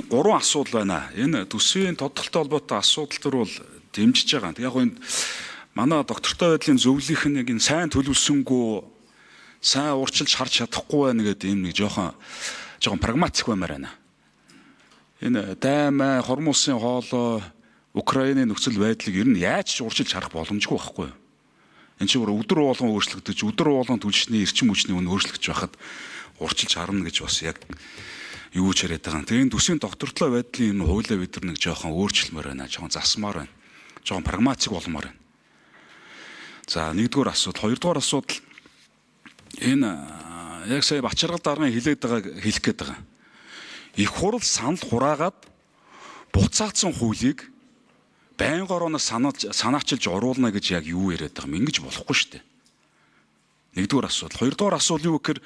Гурван асуудал байна. Энэ төсвийн тодорхойлолтой холбоотой асуудал төр бол дэмжиж байгаа. Яг энэ манай доктортой байдлын зөвлөх нь яг энэ сайн төлөвлөсөнгөө сайн урьдчилж харж чадахгүй байна гэдэг юм нэг жоохон прагматик баймаар байна. Энэ даймаа, хормуулсын хоолой, Украины нөхцөл байдлыг ер нь яаж ч урьдчилж харах боломжгүй байхгүй юу? Энд чинь өдөр болгон өөрчлөгдөж, өдөр болгон түлшний эрчим хүчний үн өөрчлөгдөж байхад урьдчилж харна гэж бас яг юу ч яриад байгаа. Тэгээд төсвийн доктортлоо байдлын энэ хуулиа бид нар нэг жоохон өөрчлөлмөр байна, жоохон засмаар байна. Жоохон прагматик болмоор байна. За нэгдүгээр асуудал, хоёрдугаар асуудал энэ яг сая Бачаргал даргын хэлээд байгааг хэлэх гээд байгаа. Их хурал санал хураагаад буцаагдсан хуулийг байнга орооноос санаачилж оруулна гэж яг юу яриад байгаа юм. Ингэж болохгүй шүү дээ. Нэгдүгээр асуудал. Хоёрдугаар асуудал юу гэхээр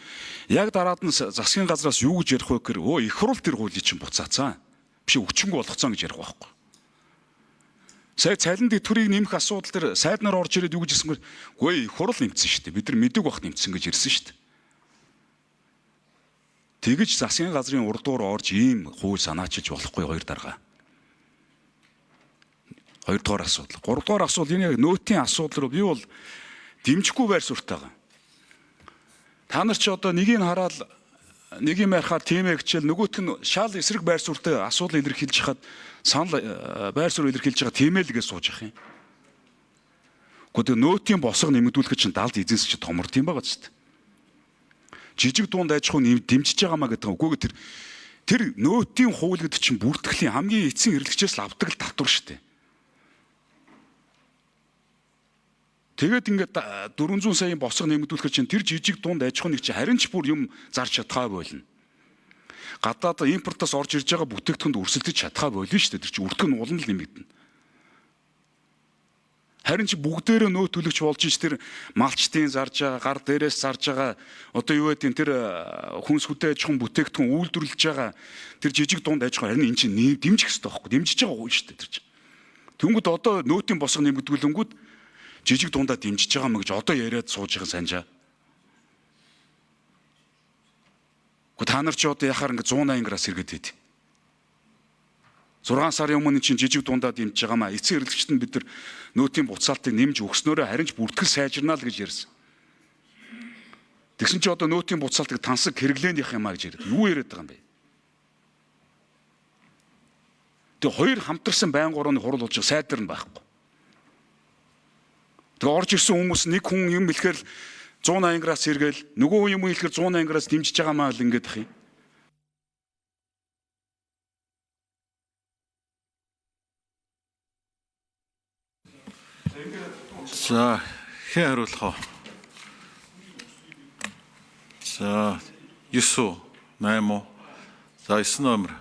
яг дараад нь засгийн газраас юу гэж ярих вэ гэхээр их хурал тэр хуулийг чинь буцаацсан. Биш өчнгөө болгоцсон гэж ярих байхгүй. Сая цалин дэвтгэрийг нэмэх асуудал төр сайд нар орж ирээд юу гэж хэлсэн бэ? Үгүй их хурал нэмсэн шүү дээ. Бид нар мэдээг бах нэмсэн гэж ирсэн шүү дээ. Тэгэж засгийн газрын урд дуур орж ийм хууль санаачилж болохгүй хоёр дарга. Хоёрдугаар асуудал. Гуравдугаар асуудал энэ яг нөөтийн асуудал руу би бол дэмжихгүй байр суурьтай байгаа. Та нар ч одоо нэгийг хараад нэг юм ярихаар тийм ээ гэчээл нөгөөтг нь шал эсрэг байр суурьтай асуудал илэрхийлж хахад санал байр суурь илэрхийлж байгаа тийм ээ л гэж сууж ах юм. Гэхдээ нөөтийн босго нэмэгдүүлэх чинь далд эзэнс чи томорд юм байгаа ч. Жижиг дунд аж ахуй дэмжиж байгаамаа гэдэг үгүйгээ тэр нөөтийн хууль гэдэг чинь бүртгэлийн хамгийн эцсийн хэрэглэгчээс л авдаг л татвар шүү дээ. Тэгээд ингээд 400 саяын босго нэмэгдүүлэхээр чинь тэр жижиг дунд аж ахуй нэг чи харин ч бүр юм зарж чадхаа болно. Гадаад импортоос орж ирж байгаа бүтээгдэхүүнд өрсөлдөж чадхаа болно шүү дээ. Тэр чи үрдэх нь улам л нэмэгдэнэ. Харин чи бүгдээрээ нөөт төлөгч болж ич тэр малчтын зарж байгаа, гар дээрээс зарж байгаа одоо юу гэдэг тэр хүнс хөдөө аж ахуйн бүтээгдэхүүн үйлдвэрлэж байгаа тэр жижиг дунд аж ахуй харин эн чинь дэмжих хэрэгтэй байхгүй. Дэмжиж байгаа уу шүү дээ тэр чи. Тэнгүүд одоо нөөтийн босго нэмэгдүүлэнгүүд жижиг дундаа дэмжиж байгаа мэ гэж одоо яриад сууж байгаа санжаа. Гэхдээ та нар ч одоо яхаар ингэ 180 градус сэргээд байд. 6 сарын өмнө чинь жижиг дундаа дэмжиж байгаамаа. Эцсийн хэрэглэгчд нь бид нар нөөтийн буцаалтыг нэмж өгснөөрөө харин ч бүртгэл сайжирнаа л гэж ярьсан. Тэгсэн чи одоо нөөтийн буцаалтыг тансаг хэрэглээнд явах юмаа гэж яриад. Юу яриад байгаа юм бэ? Тэгээ хоёр хамтарсан байнга орооны хурал болж сайдар нь байхгүй. Тэгээ орж ирсэн хүмүүс нэг хүн юм хэлэхээр 180 градус сэргээл нөгөө юм хэлэхээр 180 градус дэмжиж байгаамаа л ингэж ах юм. За хэн хариулах вэ? За 9 уу, 8 уу? За 9 номер.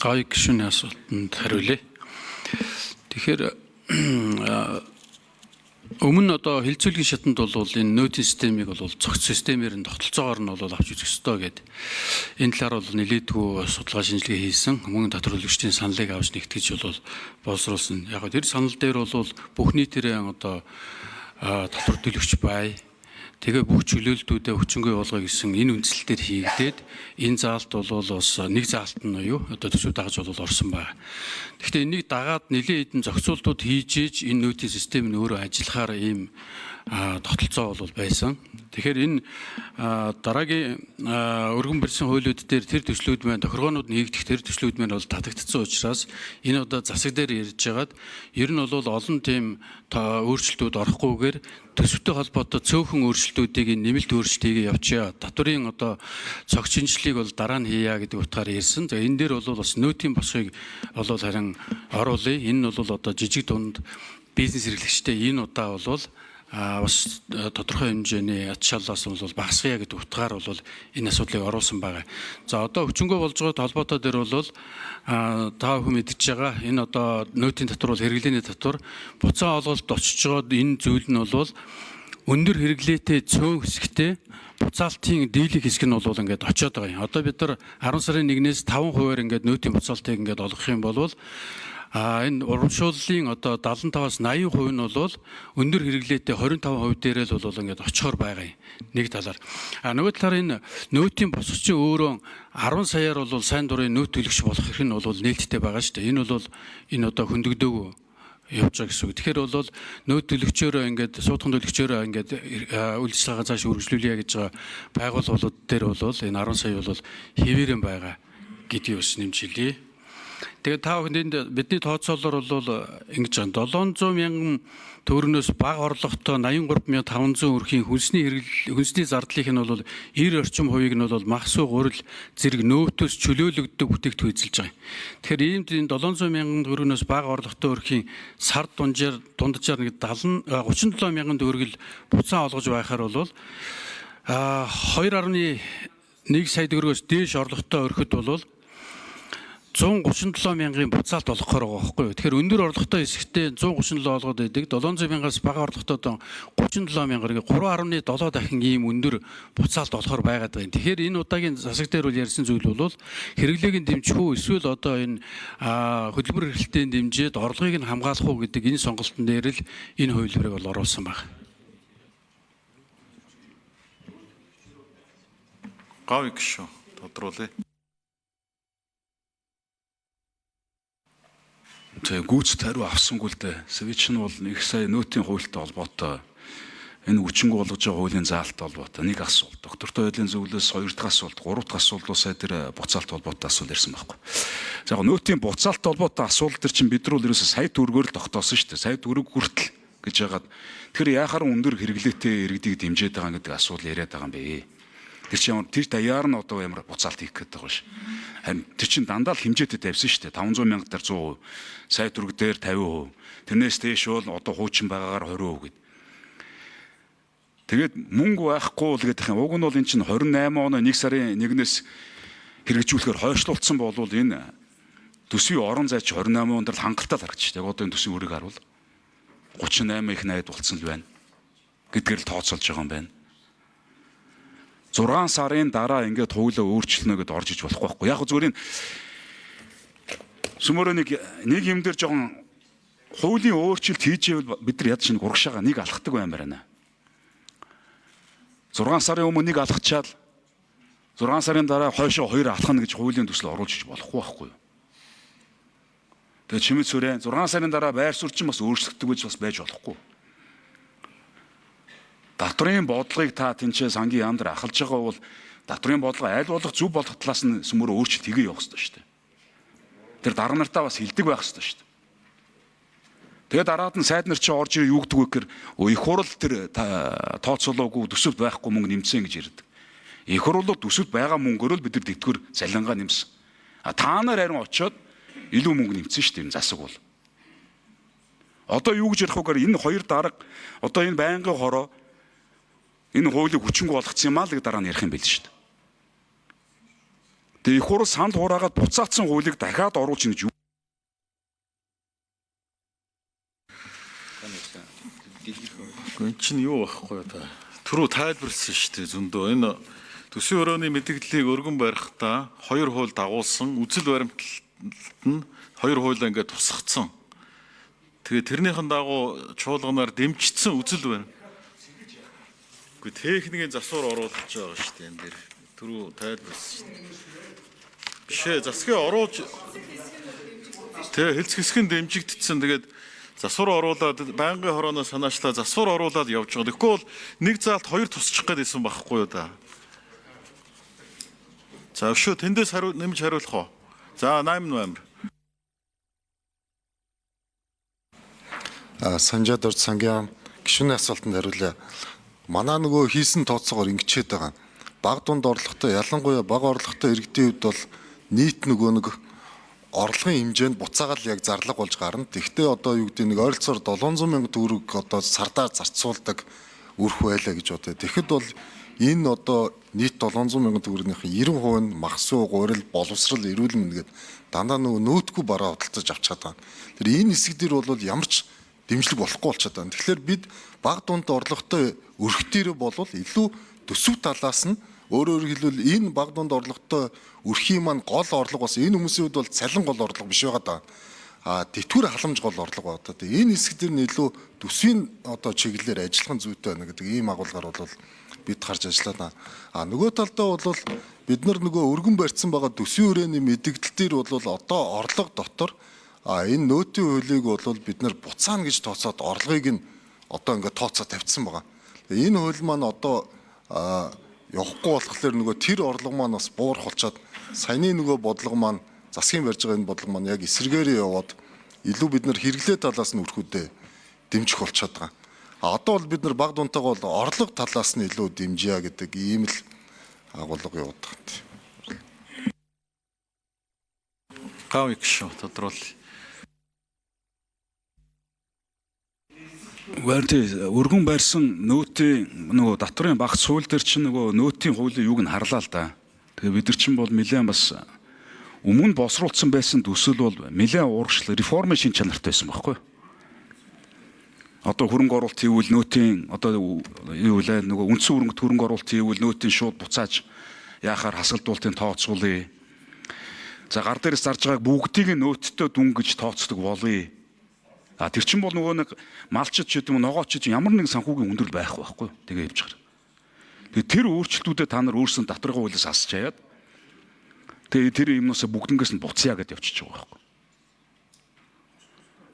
Гай гишүүний асуултанд хариулъя. Тэгэхээр өмнө одоо хилцүүлгийн шатанд бол энэ нөөтийн системийг бол цогц системээр нь тогтолцоогоор нь бол авч үзэх ёстой гэдэг. Энэ талаар бол нэлээдгүй судалгаа шинжилгээ хийсэн. Мөн татварлагчдын саналыг авч нэгтгэж бол боловсруулсан. Яг тэр санал дээр бол бүх нийтээрээ одоо татвар төлөгч бай. Тэгээ бүх чөлөөлтүүдэд хүчингүй болгоё гэсэн энэ үндслэлтээр хийгдээд энэ заалт бол бас нэг заалт нь юу одоо төсөв дагаж бол орсон байна. Гэхдээ энийг дагаад нэлээд хэдэн зохицуултууд хийж энэ нөөтийн систем нь өөрөө ажиллахаар ийм тогтолцоо бол байсан. Тэгэхээр энэ дараагийн өргөн барьсан хуулиуд дээр тэр төслүүд маань тохиргоонууд нэгдэх тэр төслүүд маань бол татагдсан учраас энэ одоо засаг дээр ярьж байгаад ер нь бол олон тийм өөрчлөлтүүд орохгүйгээр төсөвтэй холбоотой цөөхөн өөрчлөлтүүдийг нэмэлт өөрчлөлтийг явуулъя. Татварын одоо цогц шинжилгээг бол дараа нь хийя гэдэг утгаараа ярьсан. Тэгээ энэ дээр бол бас нөөтийн босгыг бол харин оруулъя. Энэ нь бол одоо жижиг дунд бизнес эрхлэгчтэй энэ удаа бол бас тодорхой хэмжээний ад шаллаас бол багасгая гэдэг утгаар бол энэ асуудлыг оруулсан байгаа. За одоо хүчингү болж байгаа холбоотой дээр бол та бүхэн мэдж байгаа энэ одоо нөөтийн татвар бол хэрэглээний татвар буцаа олголт очиж байгаа энэ зүйл нь бол өндөр хэрэглээтэй цөөн хэсэгтэй буцаалтын дийлэх хэсэг нь бол ингээд очиод байгаа юм. Одоо бид нар 10 сарын 1-ээс 5% ингээд нөөтийн буцаалтыг ингээд олгох юм бол Энэ урамшууллын одоо 75-аас 80% нь бол өндөр хэрэглээтэй 25% дээр л бол ингээд очихоор байгаа юм. Нэг талаар. Нөгөө талаар энэ нөөтийн босгочийн өөрөө 10 саяар бол сайн дурын нөөт төлөгч болох хэрэг нь бол нээлттэй байгаа шүү дээ. Энэ бол энэ одоо хөндөгдөөгүй явж байгаа гэсэн үг. Тэгэхээр бол нөөт төлөгчөөрөө ингээд суудхан төлөгчөөрөө ингээд үйл ажиллагаа цааш үргэлжлүүлье гэж байгаа байгууллагууд дээр бол энэ 10 сая бол хэвээрэн байгаа гэдгийг бас нэмж хэлье. Тэгээд та бүхэнд бидний тооцоолоор бол ингэж байгаа 700 мянган төгрөгнөөс бага орлоготой 83500 өрхийн хүнсний зардлынх нь бол 90 орчим хувийг нь бол махсуу гурил зэрэг нөөтөөс чөлөөлөгддөг бүтээгдэхүүн эзэлж байгаа. Тэгэхээр ийм 700 мянган төгрөгнөөс бага орлоготой өрхийн сар дунджаар нэг 37 мянган төгрөг буцаан олгож байхаар бол 2.1 сая төгрөгөөс дээш орлоготой өрхөд бол 137 мянган буцаалт олгохоор байгаа байхгүй юу. Тэгэхээр өндөр орлоготой хэсэгтээ 137 олгоод байдаг. 700 мянгаас бага орлоготой 37 мянгаар 3.7 дахин ийм өндөр буцаалт олохоор байгаад байна. Тэгэхээр энэ удаагийн засаг дээр бол ярьсан зүйл бол хэрэглээг нь дэмжих үү эсвэл одоо энэ хөдөлмөр эрхлэлтийн дэмжиж орлогыг нь хамгаалах уу гэдэг энэ сонголтын дээр л энэ хувилбарыг бол оруулсан байна. Гавь гişүү тодруулъя. Тэгээ гүйц тариу авсангүй л дээ. Свич нь бол их сая нөөтийн хуультай холбоотой энэ хүчингү болгож байгаа хуулийн заалттай холбоотой нэг асуулт. Доктортой байдлын зөвлөлөөс 2 дахь асуулт, 3 дахь асуулт бол сая тэр буцаалт холбоотой асуулт ярьсан байхгүй. За яг нөөтийн буцаалт холбоотой асуулт төр чинь бид нар ерөөсөө сая төгрөгөөр л тогтоосон шүү дээ. Сая төгрөг хүртэл гэж яагаад тэгэхээр яхаар өндөр хэрэглээтэй иргэдийг дэмжиж байгаа гэдэг асуул яриад байгаа юм бэ. Тэр чинь тэр даяар нь одоо ямар буцаалт хийх гэдэг байгаа ш. Харин тэр чинь дандаа л хэмжээтэй тавьсан шүү дээ. 500 мянга дээр 100%, сая төгрөг дээр 50%. Тэрнээс дээш бол одоо хуучин байгаагаар 20% гэдэг. Тэгээд мөнгө байхгүй л гэдэг юм. Уг нь бол эн чинь 28 оны 1 сарын 1-ээс хэрэгжүүлэхээр хойшлуулсан болвол энэ төсвийн орон зай чи 28 онд л хангалттай харагдчих. Яг одоо энэ төсвийн үрийг харуул 38 их найд болцсон л байна гэдгээр л тооцоолж байгаа юм байна. 6 сарын дараа ингээд хуулиа өөрчлөнө гэдээ орж иж болохгүй байхгүй. Яг зүгээр энэ сүмөрөө нэг юм дээр жоохон хуулийн өөрчлөлт хийжээвэл бид нар яд чинь урагшаага нэг алхдаг баймаар байна. 6 сарын өмнө нэг алхачаал 6 сарын дараа хойшоо 2 алхана гэж хуулийн төсөл оруулж иж болохгүй байхгүй юу. Тэгээ чимэд сүрэн 6 сарын дараа байр суурь чинь бас өөрчлөгддөг гэж бас байж болохгүй. Татврын бодлогыг та тэнцээ сангийн яам дээр ахалж байгаа бол татврын бодлого аль болох зөв болох талаас нь сүмөрөө өөрчлөлт хийгээ явах хэрэгтэй шүү дээ. Тэр дарга нартаа бас хилдэг байх хэрэгтэй шүү дээ. Тэгээд дараад нь сайд нар чи орж ирээ юу гэдэг вэ гэхээр их хурл тэр тооцоолоогүй төсөвт байхгүй мөнгө нэмсэн гэж ярьдаг. Их хурлууд төсөвт байгаа мөнгөөр л бид нар тэтгэвэр цалингаа нэмсэн. Та нар харин очиод илүү мөнгө нэмсэн шүү дээ энэ засаг бол. Одоо юу гэж ярих вэ гэхээр энэ хоёр дарга одоо энэ байнгын хороо энэ хуулийг хүчингү болгоцсон юм аа л гэж дараа нь ярих юм байл шүү дээ. Тэгээ их хурл санал хураагаад буцаацсан хуулийг дахиад оруулж ийн гэж юу? Энэ чинь юу байхгүй та. Түрүү тайлбарласан шүү дээ зөндөө. Энэ төсвийн өрөөний мэдээллийг өргөн барихдаа 2 хууль дагуулсан үзэл баримтлалт нь 2 хуулиа ингээд тусгацсан. Тэгээ тэрнийхэн дагуу чуулганаар дэмжигдсэн үзэл баримт. Гэхдээ техникийн засвар оруулж байгаа шүү дээ энэ дээр. Түрүү тайлбарласан шүү дээ. Бишээ засгийн оруулж тэгээ хэлц хэсгэн дэмжигдсэн. Тэгээд засвар оруулаад байнгын хорооноос санаачлаа засвар оруулаад явж байгаа. Тэгэхгүй бол нэг заалт 2 тусчих гээд исэн байхгүй юу да. За өшөө тэндээс нэмж хариулах уу? За 8 новембер. Санжаад орж сангийн гишүүний асуултанд хариулъя. Манай нөгөө хийсэн тооцоогоор ингэчээд байгаа. Бага дунд орлоготой ялангуяа бага орлоготой иргэдийн хувьд бол нийт нэг орлогын хэмжээнд буцаагаад яг зарлага болж гарна. Тэгвэл одоо юу гэдэг нэг ойролцоогоор 700 мянга төгрөг одоо сардаа зарцуулдаг өрх байлаа гэж бодъё. Тэгэхэд бол энэ одоо нийт 700 мянга төгрөгнийх 90% нь махсуу гурил боловсрал эрүүл мэнд гэдэг дандаа нөөтгөө бараа хөдөлж авч чадаа. Тэр энэ хэсэг дээр бол ямар ч дэмжлэг болохгүй болчиход байна. Тэгэхээр бид бага дунд орлоготой өрхтөрөө болвол илүү төсөв талаас нь өөрөөр хэлбэл энэ бага дунд орлоготой өрхийн маань гол орлого бас энэ хүмүүсийн хувьд бол цалин гол орлого биш байгаа даа. тэтгэвэр халамж гол орлого байна. Тэгээ энэ хэсэг дээр нь илүү төсвийн одоо чиглэлээр ажиллах нь зүйтэй байна гэдэг ийм агуулгаар бол бид харж ажиллана. Нөгөө талдаа бол бид нар нөгөө өргөн барьсан байгаа төсвийн хүрээний мэдээлэл дээр бол одоо орлого дотор энэ нөөтийн хуулийг бол бид нар буцаана гэж тооцоод орлогыг нь одоо ингээд тооцоо тавьчихсан байгаа. Энэ хууль маань одоо явахгүй болохоор нөгөө тэр орлого маань бас буурах болчоод саяны нөгөө бодлого маань засгийн барьж байгаа энэ бодлого маань яг эсэргээрээ яваад илүү бид нар хэрэглээ талаас нь өрхөдөө дэмжих болчиход байгаа. Одоо бол бид нар баг дунтайгаа бол орлого талаас нь илүү дэмжье гэдэг ийм л агуулга явуулдаг. Гав гişo тодруулъя. Өргөн барьсан нөөтийн нөгөө татврын багц хууль дээр чинь нөгөө нөөтийн хуулийн юуг нь харлаа л да. Тэгээ бид нар чинь бол нэлээд бас өмнө босруулсан байсан төсөл бол нэлээд урагшил реформын шин чанартай байсан байхгүй. Одоо хөрөнгө оруулалт хийвэл нөөтийн одоо юу вэ нөгөө үндсэн хөрөнгөд хөрөнгө оруулалт хийвэл нөөтийн шууд буцааж яахаар хасгалдуултын тооцоолъё. За гар дээрээс зарж байгааг бүгдийг нөөттэй дүн гэж тооцдог болъё. Тэр чинь бол нөгөө нэг малчид ч гэдэг юм ногоочд ямар нэг санхүүгийн хүндрэл байх байхгүй. Тэгээ явж байгаа. Тэгээ тэр өөрчлөлтүүдэд та нар өөрсдөө татврын хуулиас асч хаяад тэгээ тэр юмнаас бүгднгээс нь буцъя гэдээ явчихж байгаа байхгүй.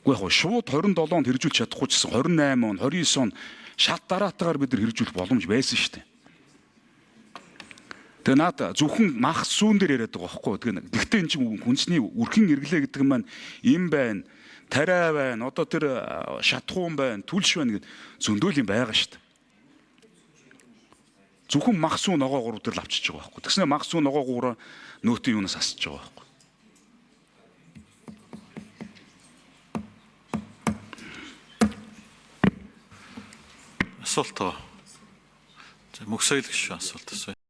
Уу яг шууд 27 онд хэрэгжүүлж чадахгүй ч гэсэн 28 он 29 он шат дараатаагаар бид нар хэрэгжүүлэх боломж байсан шүү дээ. Тэгээ наад зөвхөн мах сүүн дээр яриад байгаа байхгүй. Гэхдээ эн чинь хүнсний үрхэн эргэлээ гэдэг нь маань им байна, тариа байна, одоо тэр шатхуун байна, түлш байна гэд зөндөөл юм байгаа шүү дээ. Зөвхөн мах сүүн ногоогоор дээр л авчиж байгаа байхгүй. Тэгснэ мах сүүн ногоогоор нөөтийн юунаас асч байгаа байхгүй. Асуулт. За мөх соёл гişo асуулт асууя.